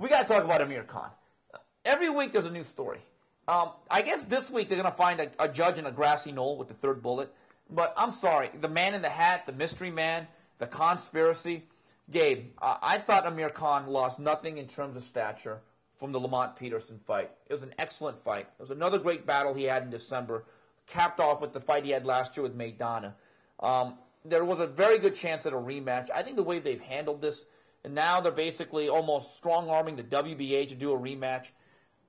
We got to talk about Amir Khan. Every week there's a new story. I guess this week they're going to find a judge in a grassy knoll with the third bullet. But I'm sorry, the man in the hat, the mystery man, the conspiracy. Gabe, I thought Amir Khan lost nothing in terms of stature from the Lamont Peterson fight. It was an excellent fight. It was another great battle he had in December, capped off with the fight he had last year with Maidana. There was a very good chance at a rematch. I think the way they've handled this, and now they're basically almost strong-arming the WBA to do a rematch.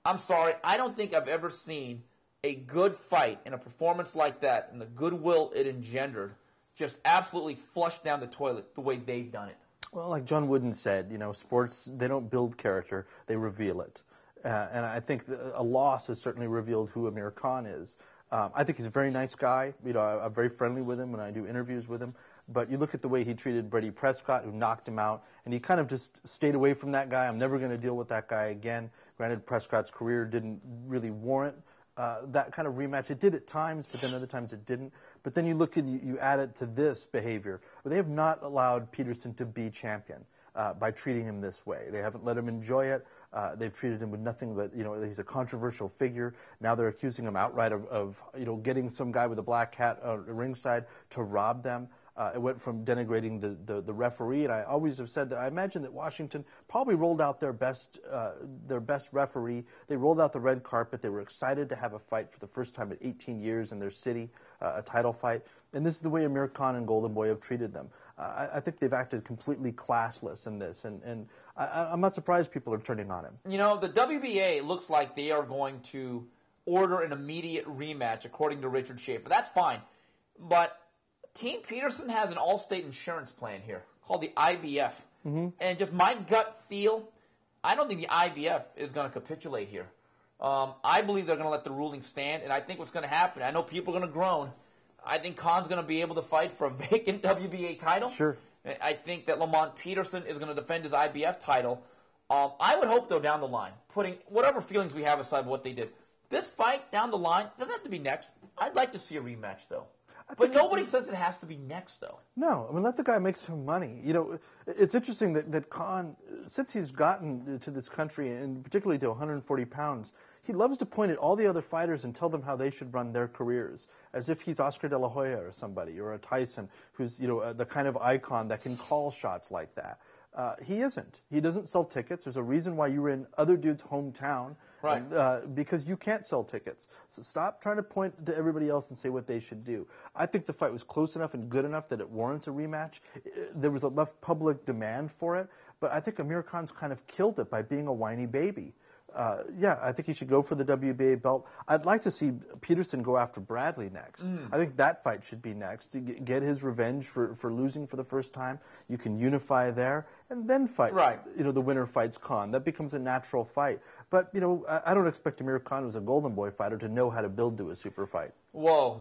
I'm sorry, I don't think I've ever seen a good fight in a performance like that and the goodwill it engendered just absolutely flushed down the toilet the way they've done it. Well, like John Wooden said, sports, they don't build character, they reveal it. And I think a loss has certainly revealed who Amir Khan is. I think he's a very nice guy. I'm very friendly with him when I do interviews with him. But you look at the way he treated Brady Prescott, who knocked him out, and he kind of just stayed away from that guy. I'm never going to deal with that guy again. Granted, Prescott's career didn't really warrant that kind of rematch. It did at times, but then other times it didn't. But then you look and you add it to this behavior. They have not allowed Peterson to be champion by treating him this way. They haven't let him enjoy it. They've treated him with nothing but, he's a controversial figure. Now they're accusing him outright of getting some guy with a black hat ringside to rob them. It went from denigrating the referee, and I always have said that I imagine that Washington probably rolled out their best referee. They rolled out the red carpet. They were excited to have a fight for the first time in 18 years in their city, a title fight. And this is the way Amir Khan and Golden Boy have treated them. I think they've acted completely classless in this, and I'm not surprised people are turning on him. The WBA looks like they are going to order an immediate rematch, according to Richard Schaefer. That's fine, but Team Peterson has an all-state insurance plan here called the IBF. Mm-hmm. And just my gut feel, I don't think the IBF is going to capitulate here. I believe they're going to let the ruling stand, and I think what's going to happen, I know people are going to groan, I think Khan's going to be able to fight for a vacant WBA title. Sure. I think that Lamont Peterson is going to defend his IBF title. I would hope, though, down the line, putting whatever feelings we have aside what they did, this fight down the line doesn't have to be next. I'd like to see a rematch, though. But nobody says it has to be next, though. No, let the guy make some money. It's interesting that Khan, since he's gotten to this country, and particularly to 140 pounds, he loves to point at all the other fighters and tell them how they should run their careers, as if he's Oscar De La Hoya or somebody, or a Tyson, who's the kind of icon that can call shots like that. He isn't. He doesn't sell tickets. There's a reason why you're in other dude's hometown. Right. Because you can't sell tickets. So stop trying to point to everybody else and say what they should do. I think the fight was close enough and good enough that it warrants a rematch. There was enough public demand for it, but I think Amir Khan's kind of killed it by being a whiny baby. I think he should go for the WBA belt. I'd like to see Peterson go after Bradley next. I think that fight should be next. To get his revenge for losing for the first time. You can unify there and then fight. Right. The winner fights Khan. That becomes a natural fight. But, I don't expect Amir Khan, who's a Golden Boy fighter, to know how to build to a super fight. Whoa.